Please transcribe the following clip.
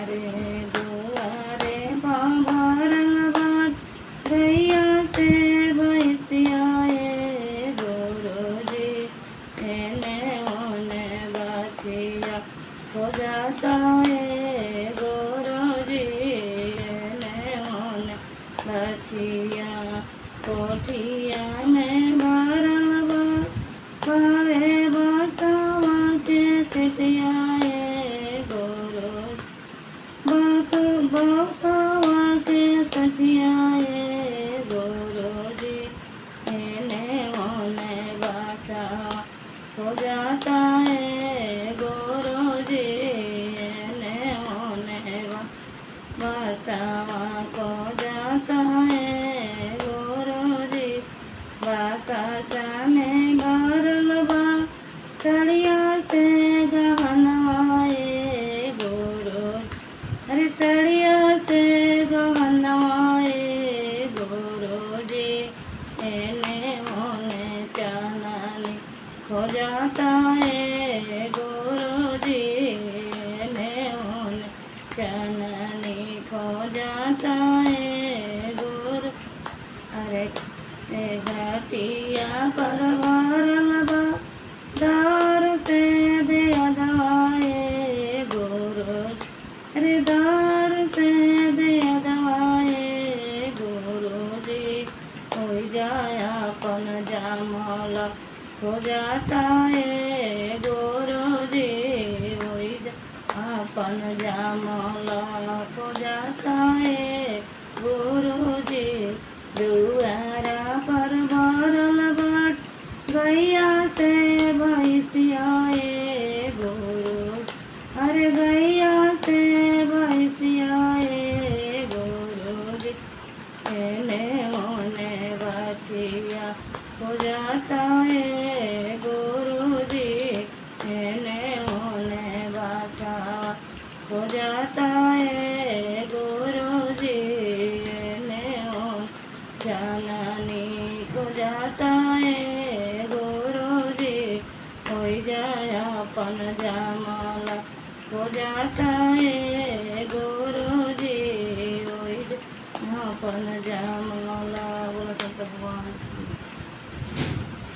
अरे दुआरे बाबा रंगबाज गैया से भैंसियाए गुरुजी एने ओने बाछिया हो जाता है गुरुजी एने ओने बाछिया कोठिया में भरल बावे बसवा के सिटियाए बसवा के सटियाए गुरुजी एने ओने बसवा हो जाता है गुरुजी एने ओने बसवा को जाता है गुरुजी बाकासा में भरल बा सड़िया से गहनवाए अरे सड़िया से गहनवाए गुरुजी एने ओने चांदनी हो जाता है गुरुजी एने ओने चांदनी खो जाता है गुरु अरे घाटिया पर भरल बा दार से दे दवाए गुरु अरे दार से दे दवाए गुरुजी हो जाए अपन जामला हो जाता है गुरुजी हो अपन जामला हो जाता है गुरुजी दुआरा पर भरल बाट गैया से भैंसियाए गुरु अरे गैया से भैंसियाए गुरुजी एने ओने बाछिया हो जाता है गुरुजी एने ओने बासा हो जाता है गुरुजी एने ओने चाननी हो जाता है गुरुजी हो जाए अपन जामला हो जाता है गुरुजी हो अपन जाम